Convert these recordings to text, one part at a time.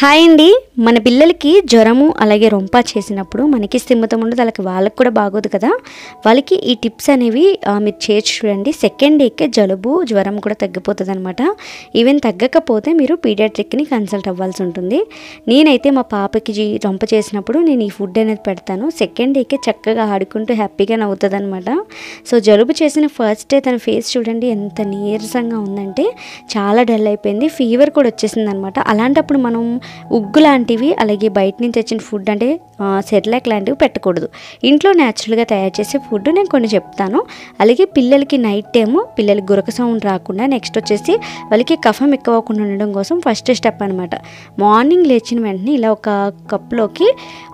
Hi అండి. మన పిల్లలకి జ్వరము అలాగే రొంప చేసినప్పుడు మనకి స్థిమితం ఉండదు, అలాగే వాళ్ళకి కూడా బాగోదు కదా. వాళ్ళకి ఈ టిప్స్ అనేవి మీరు చేసి చూడండి. సెకండ్ డేకే జలుబు జ్వరం కూడా తగ్గిపోతుంది అనమాట. ఈవెన్ తగ్గకపోతే మీరు పీడియాట్రిక్ని కన్సల్ట్ అవ్వాల్సి ఉంటుంది. నేనైతే మా పాపకి రొంప చేసినప్పుడు నేను ఈ ఫుడ్ అనేది పెడతాను. సెకండ్ డేకే చక్కగా ఆడుకుంటూ హ్యాపీగా నవ్వుతుంది అనమాట. సో జలుబు చేసిన ఫస్ట్ డే తన ఫేస్ చూడండి ఎంత నీరసంగా ఉందంటే, చాలా డల్ అయిపోయింది, ఫీవర్ కూడా వచ్చేసింది అనమాట. అలాంటప్పుడు మనం ఉగ్గు లాంటివి అలాగే బయట నుంచి వచ్చిన ఫుడ్ అంటే సెర్లాక్ లాంటివి పెట్టకూడదు. ఇంట్లో న్యాచురల్గా తయారు చేసే ఫుడ్ నేను కొన్ని చెప్తాను. అలాగే పిల్లలకి నైట్ టైము పిల్లలకి గురక సౌండ్ రాకుండా, నెక్స్ట్ వచ్చేసి వాళ్ళకి కఫం ఎక్కువ అవ్వకుండా ఉండడం కోసం ఫస్ట్ స్టెప్ అనమాట. మార్నింగ్ లేచిన వెంటనే ఇలా ఒక కప్లోకి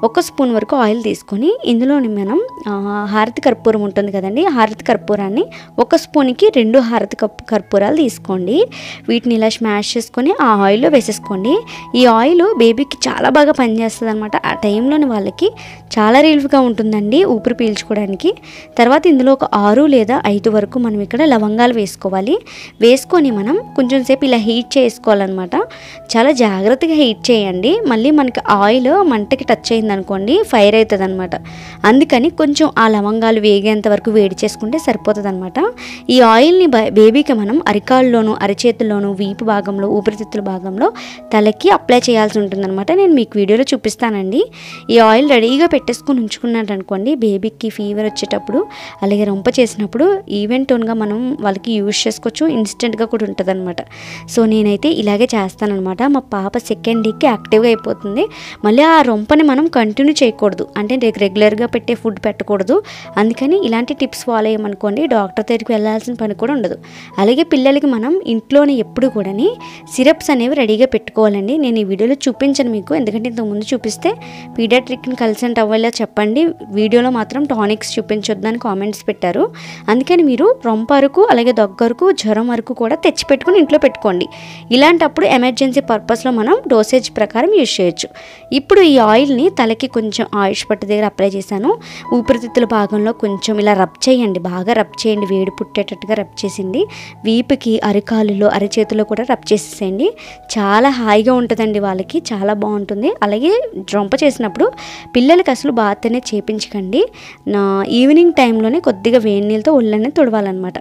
1 స్పూన్ వరకు ఆయిల్ తీసుకొని ఇందులోని మనం హారతి కర్పూరం ఉంటుంది కదండి, హారతి కర్పూరాన్ని 1 స్పూన్కి 2 హారతి కర్పూరాలు తీసుకోండి. వీటిని ఇలా స్మాష్ చేసుకొని ఆ ఆయిల్లో వేసేసుకోండి. ఈ ఆయిల్ బేబీకి చాలా బాగా పనిచేస్తుంది అనమాట. ఆ టైంలోని వాళ్ళకి చాలా రిలీఫ్గా ఉంటుందండి ఊపిరి పీల్చుకోవడానికి. తర్వాత ఇందులో ఒక 6 లేదా 5 వరకు మనం ఇక్కడ లవంగాలు వేసుకోవాలి. వేసుకొని మనం కొంచెం సేపు ఇలా హీట్ చేసుకోవాలన్నమాట. చాలా జాగ్రత్తగా హీట్ చేయండి. మళ్ళీ మనకి ఆయిల్ మంటకి టచ్ అయింది అనుకోండి ఫైర్ అవుతుంది అనమాట. అందుకని కొంచెం ఆ లవంగాలు వేగేంత వరకు వేడి చేసుకుంటే సరిపోతుంది అనమాట. ఈ ఆయిల్ని బేబీకి మనం అరికాళ్ళలోను, అరచేతుల్లోను, వీపు భాగంలో, ఊపిరితిత్తుల భాగంలో తలకి అప్లై చేయాల్సి ఉంటుందన్నమాట. నేను మీకు వీడియోలో చూపిస్తానండి. ఈ ఆయిల్ రెడీగా పెట్టేసుకొని ఉంచుకున్నాడు అనుకోండి, బేబీకి ఫీవర్ వచ్చేటప్పుడు అలాగే రొంప చేసినప్పుడు ఈవెంట్ టోన్గా మనం వాళ్ళకి యూజ్ చేసుకోవచ్చు. ఇన్స్టెంట్గా కూడా ఉంటుంది అనమాట. సో నేనైతే ఇలాగే చేస్తానన్నమాట. మా పాప సెకండ్ డేకి యాక్టివ్గా అయిపోతుంది. మళ్ళీ ఆ రొంపని మనం కంటిన్యూ చేయకూడదు, అంటే రెగ్యులర్గా పెట్టే ఫుడ్ పెట్టకూడదు. అందుకని ఇలాంటి టిప్స్ ఫాలో అయ్యామనుకోండి డాక్టర్ దగ్గరికి వెళ్ళాల్సిన పని కూడా ఉండదు. అలాగే పిల్లలకి మనం ఇంట్లోనే ఎప్పుడు కూడా సిరప్స్ అనేవి రెడీగా పెట్టుకోవాలండి. నేను ఈ వీడియోలో చూపించను మీకు, ఎందుకంటే ఇంతకుముందు చూపిస్తే పీడియాట్రిక్ని కన్సల్ట్ అవ్వాలో చెప్పండి, వీడియోలో మాత్రం టానిక్స్ చూపించొద్దని కామెంట్స్ పెట్టారు. అందుకని మీరు రొంప వరకు అలాగే దగ్గరకు జ్వరం వరకు కూడా తెచ్చిపెట్టుకుని ఇంట్లో పెట్టుకోండి. ఇలాంటప్పుడు ఎమర్జెన్సీ పర్పస్లో మనం డోసేజ్ ప్రకారం యూజ్ చేయొచ్చు. ఇప్పుడు ఈ ఆయిల్ని తలకి కొంచెం ఆయుష్ పట్టు దగ్గర అప్లై చేశాను. ఊపిరితిత్తుల భాగంలో కొంచెం ఇలా రబ్ చేయండి, బాగా రబ్ చేయండి, వేడి పుట్టేటట్టుగా రబ్ చేసింది. వీపుకి, అరికాలులో, అరచేతిలో కూడా రబ్ చేసేసేయండి. చాలా హాయిగా ఉంటుందండి, వాళ్ళకి చాలా బాగుంటుంది. అలాగే రొంప చేసినప్పుడు పిల్లలకి అసలు బాత్ అనేది చేపించకండి. ఈవినింగ్ టైంలోనే కొద్దిగా వేడి నీళ్ళతో ఒళ్ళనే తుడవాలన్నమాట.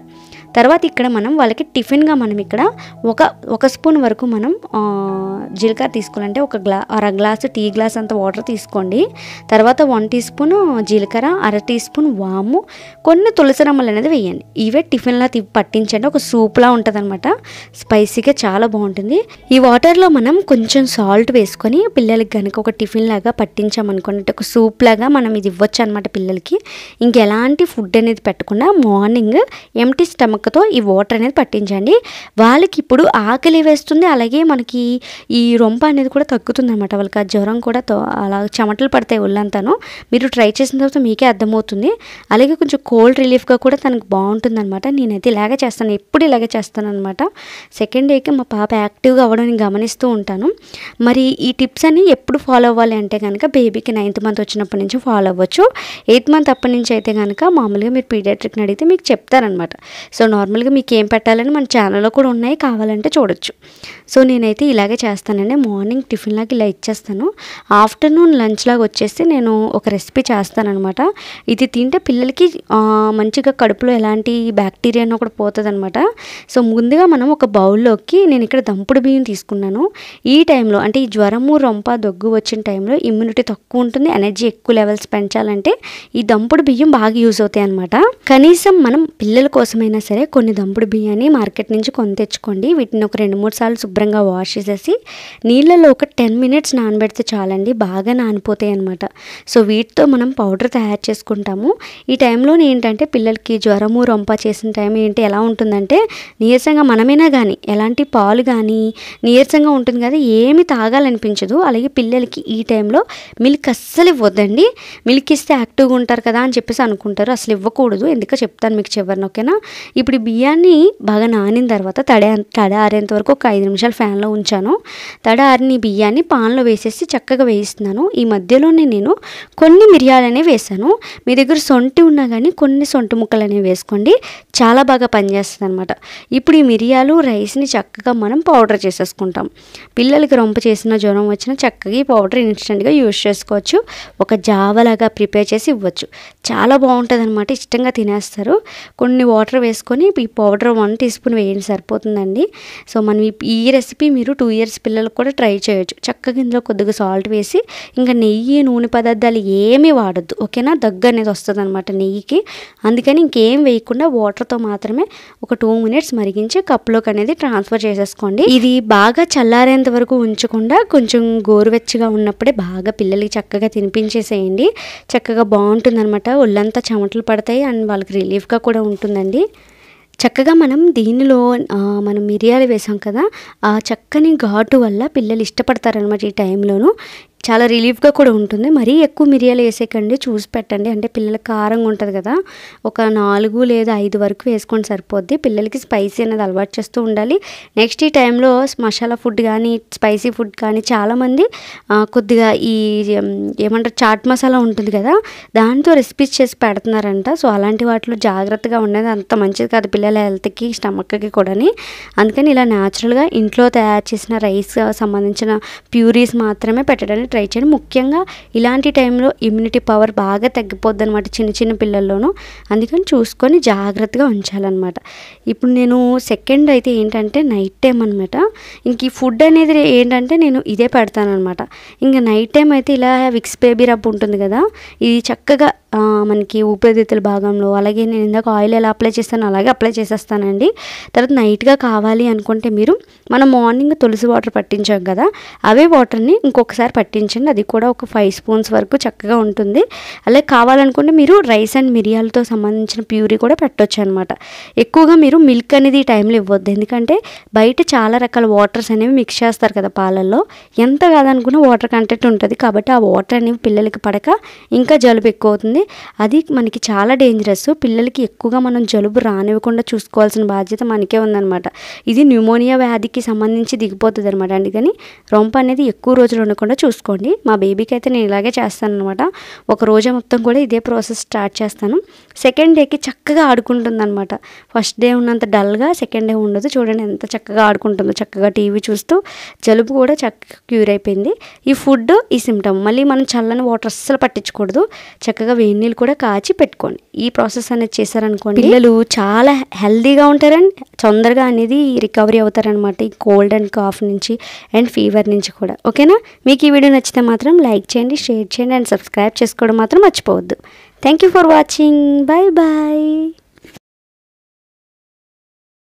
తర్వాత ఇక్కడ మనం వాళ్ళకి టిఫిన్గా మనం ఇక్కడ ఒక స్పూన్ వరకు మనం జీలకర్ర తీసుకోవాలంటే అర గ్లాసు టీ గ్లాస్ అంత వాటర్ తీసుకోండి. తర్వాత 1 టీ స్పూన్ జీలకర్ర, అర టీ స్పూన్ వాము, కొన్ని తులసి రమ్మలు అనేది వేయండి. ఇవే టిఫిన్లా పట్టించండి. ఒక సూప్లా ఉంటుంది అనమాట, స్పైసీగా చాలా బాగుంటుంది. ఈ వాటర్లో మనం కొంచెం సాల్ట్ వేసుకొని పిల్లలకి కనుక ఒక టిఫిన్ లాగా పట్టించామనుకోండి, ఒక సూప్ లాగా మనం ఇది ఇవ్వచ్చు అనమాట పిల్లలకి. ఇంకెలాంటి ఫుడ్ అనేది పెట్టకుండా మార్నింగ్ ఎంటీ స్టమక్తో ఈ వాటర్ అనేది పట్టించండి. వాళ్ళకి ఇప్పుడు ఆకలి వేస్తుంది, అలాగే మనకి ఈ రొంప అనేది కూడా తగ్గుతుంది అనమాట. వాళ్ళకి ఆ జ్వరం కూడా అలా చెమటలు పడతాయి ఒళ్ళంతాను. మీరు ట్రై చేసిన తర్వాత మీకే అర్థమవుతుంది. అలాగే కొంచెం కోల్డ్ రిలీఫ్గా కూడా తనకు బాగుంటుంది అనమాట. నేనైతే ఇలాగే చేస్తాను, ఎప్పుడు ఇలాగే చేస్తాను అనమాట. సెకండ్ డేకి మా పాప యాక్టివ్గా అవ్వడం గమనిస్తూ ఉంటాను. మరి ఈ టిప్స్ అన్ని ఎప్పుడు ఫాలో అవ్వాలి అంటే కనుక బేబీకి 9th మంత్ వచ్చినప్పటి నుంచి ఫాలో అవ్వచ్చు. 8th మంత్ అప్పటి నుంచి అయితే కనుక మామూలుగా మీరు పీడియాట్రిక్ని అడిగితే మీకు చెప్తారనమాట. సో నార్మల్గా మీకు ఏం పెట్టాలని మన ఛానల్లో కూడా ఉన్నాయి, కావాలంటే చూడొచ్చు. సో నేనైతే ఇలాగే చేస్తానండి. మార్నింగ్ టిఫిన్ లాగా ఇలా ఇచ్చేస్తాను. ఆఫ్టర్నూన్ లంచ్ లాగా వచ్చేసి నేను ఒక రెసిపీ చేస్తానమాట. ఇది తింటే పిల్లలకి మంచిగా కడుపులో ఎలాంటి బ్యాక్టీరియానో కూడా పోతుంది అనమాట. సో ముందుగా మనం ఒక బౌల్లోకి నేను ఇక్కడ దంపుడు బియ్యం తీసుకున్నాను. ఈ టైంలో అంటే ఈ జ్వరము, రొంప, దగ్గు వచ్చిన టైంలో ఇమ్యూనిటీ తక్కువ ఉంటుంది, ఎనర్జీ ఎక్కువ లెవెల్స్ పెంచాలంటే ఈ దంపుడు బియ్యం బాగా యూజ్ అవుతాయి అనమాట. కనీసం మనం పిల్లల కోసమైనా సరే కొన్ని దంపుడు బియ్యాన్ని మార్కెట్ నుంచి కొని తెచ్చుకోండి. వీటిని ఒక 2-3 సార్లు శుభ్రంగా వాష్ చేసేసి నీళ్ళలో ఒక 10 minutes నానబెడితే చాలండి, బాగా నానిపోతాయి అనమాట. సో వీటితో మనం పౌడర్ తయారు చేసుకుంటాము. ఈ టైంలో ఏంటంటే పిల్లలకి జ్వరము, రొంప చేసిన టైం ఏంటి ఎలా ఉంటుందంటే నీరసంగా మనమైనా కానీ ఎలాంటి పాలు కానీ నీరసంగా ఉంటుంది కదా, ఏమి తాగాలనిపించదు. అలాగే పిల్లలకి ఈ టైంలో మిల్క్ అస్సలు ఇవ్వద్దండి. మిల్క్ ఇస్తే యాక్టివ్గా ఉంటారు కదా అని చెప్పేసి అనుకుంటారు, అసలు ఇవ్వకూడదు. ఎందుకో చెప్తాను మీకు చివరిన, ఓకేనా. ఇప్పుడు బియ్యాన్ని బాగా నానిన తర్వాత తడి ఆరేంత వరకు ఒక 5 నిమిషాలు ఫ్యాన్లో ఉంచాను. తడి ఆరిన బియ్యాన్ని పాన్లో వేసేసి చక్కగా వేయిస్తున్నాను. ఈ మధ్యలోనే నేను కొన్ని మిరియాలు అనేవి వేసాను. మీ దగ్గర సొంటి ఉన్నా కానీ కొన్ని సొంటి ముక్కలు అనేవి వేసుకోండి, చాలా బాగా పనిచేస్తుంది అనమాట. ఇప్పుడు ఈ మిరియాలు రైస్ని చక్కగా మనం పౌడర్ చేసేసుకుంటాం. పిల్లలకి రొంప చేసిన జ్వరం వచ్చినా చక్కగా ఈ పౌడర్ ఇన్స్టెంట్గా యూజ్ చేసుకోవచ్చు. ఒక జావలాగా ప్రిపేర్ చేసి ఇవ్వచ్చు. చాలా బాగుంటుంది అనమాట, ఇష్టంగా తినేస్తారు. కొన్ని వాటర్ వేసుకొని ఈ పౌడర్ 1 టీ స్పూన్ వేయండి, సరిపోతుందండి. సో మనం ఈ రెసిపీ మీరు 2 ఇయర్స్ పిల్లలకు కూడా ట్రై చేయొచ్చు. చక్కగా ఇందులో కొద్దిగా సాల్ట్ వేసి ఇంకా నెయ్యి నూనె పదార్థాలు ఏమీ వాడద్దు, ఓకేనా. దగ్గు అనేది వస్తుంది అనమాట నెయ్యికి. అందుకని ఇంకేం వేయకుండా వాటర్తో మాత్రమే ఒక 2 మినిట్స్ మరిగించి కప్లోకి అనేది ట్రాన్స్ఫర్ చేసేసుకోండి. ఇది బాగా చల్లారేంత వరకు ఉంచకుండా కొంచెం గోరువెచ్చగా ఉన్నప్పుడే బాగా పిల్లలకి చక్కగా తినిపించేసేయండి. చక్కగా బాగుంటుంది అనమాట. ఒళ్ళంతా చెమటలు పడతాయి అండ్ వాళ్ళకి రిలీఫ్గా కూడా ఉంటుందండి. చక్కగా మనం దీనిలో మనం మిరియాలు వేసాం కదా, ఆ చక్కని ఘాటు వల్ల పిల్లలు ఇష్టపడతారనమాట. ఈ టైంలోనూ చాలా రిలీఫ్గా కూడా ఉంటుంది. మరీ ఎక్కువ మిరియాలు వేసేకండి, చూసి పెట్టండి. అంటే పిల్లలకి కారంగా ఉంటుంది కదా, ఒక 4 లేదా 5 వరకు వేసుకొని సరిపోద్ది. పిల్లలకి స్పైసీ అనేది అలవాటు చేస్తూ ఉండాలి. నెక్స్ట్ ఈ టైంలో మసాలా ఫుడ్ కానీ స్పైసీ ఫుడ్ కానీ చాలామంది కొద్దిగా ఈ ఏమంటారు చాట్ మసాలా ఉంటుంది కదా, దాంతో రెసిపీస్ చేసి పెడుతున్నారంట. సో అలాంటి వాటిలో జాగ్రత్తగా ఉండేది అంత మంచిది కాదు పిల్లల హెల్త్కి, స్టమక్కి కూడాని. అందుకని ఇలా న్యాచురల్గా ఇంట్లో తయారు చేసిన రైస్ సంబంధించిన ప్యూరీస్ మాత్రమే పెట్టడానికి ట్రై చేయండి. ముఖ్యంగా ఇలాంటి టైంలో ఇమ్యూనిటీ పవర్ బాగా తగ్గిపోద్ది అనమాట చిన్న పిల్లల్లోనూ. అందుకని చూసుకొని జాగ్రత్తగా ఉంచాలన్నమాట. ఇప్పుడు నేను సెకండ్ అయితే ఏంటంటే నైట్ టైం అనమాట. ఇంక ఈ ఫుడ్ అనేది ఏంటంటే నేను ఇదే పెడతానమాట. ఇంకా నైట్ టైం అయితే ఇలా విక్స్ బేబీ రబ్ ఉంటుంది కదా, ఇది చక్కగా మనకి ఊపిరితిత్తుల భాగంలో, అలాగే నేను ఇందాక ఆయిల్ ఎలా అప్లై చేస్తానో అలాగే అప్లై చేసేస్తానండి. తర్వాత నైట్గా కావాలి అనుకుంటే మీరు మనం మార్నింగ్ తులసి వాటర్ పట్టించాం కదా, అవే వాటర్ని ఇంకొకసారి పట్టించండి. అది కూడా ఒక 5 స్పూన్స్ వరకు చక్కగా ఉంటుంది. అలాగే కావాలనుకుంటే మీరు రైస్ అండ్ మిరియాలతో సంబంధించిన ప్యూరీ కూడా పెట్టవచ్చు అనమాట. ఎక్కువగా మీరు మిల్క్ అనేది ఈ టైంలో ఇవ్వద్దు, ఎందుకంటే బయట చాలా రకాల వాటర్స్ అనేవి మిక్స్ చేస్తారు కదా పాలల్లో. ఎంత కాదనుకున్న వాటర్ కంటెంట్ ఉంటుంది, కాబట్టి ఆ వాటర్ అనేవి పిల్లలకి పడక ఇంకా జలుబు ఎక్కువ అవుతుంది. అది మనకి చాలా డేంజరస్. పిల్లలకి ఎక్కువగా మనం జలుబు రానివ్వకుండా చూసుకోవాల్సిన బాధ్యత మనకే ఉందన్నమాట. ఇది న్యూమోనియా వ్యాధికి సంబంధించి దిగిపోతుంది అనమాట. అందుకని రొంప అనేది ఎక్కువ రోజులు ఉండకుండా చూసుకోండి. మా బేబీకి అయితే నేను ఇలాగే చేస్తాను అనమాట. ఒక రోజు మొత్తం కూడా ఇదే ప్రాసెస్ స్టార్ట్ చేస్తాను. సెకండ్ డేకి చక్కగా ఆడుకుంటుంది అనమాట. ఫస్ట్ డే ఉన్నంత డల్గా సెకండ్ డే ఉండదు. చూడండి ఎంత చక్కగా ఆడుకుంటుందో, చక్కగా టీవీ చూస్తూ. జలుబు కూడా చక్కగా క్యూర్ అయిపోయింది. ఈ ఫుడ్ ఈ సిమ్టమ్. మళ్ళీ మనం చల్లని వాటర్ అస్సలు పట్టించకూడదు. చక్కగా వేడి నీళ్ళు కూడా కాచి పెట్టుకోండి. ఈ ప్రాసెస్ అనేది చేశారనుకోండి పిల్లలు చాలా హెల్తీగా ఉంటారని తొందరగా అనేది రికవరీ అవుతారనమాట ఈ కోల్డ్ అండ్ కాఫ్ నుంచి అండ్ ఫీవర్ నుంచి కూడా. ఓకేనా. మీకు ఈ వీడియో నచ్చితే మాత్రం లైక్ చేయండి, షేర్ చేయండి అండ్ సబ్స్క్రైబ్ చేసుకోవడం మాత్రం మర్చిపోవద్దు. Thank you for watching. Bye bye.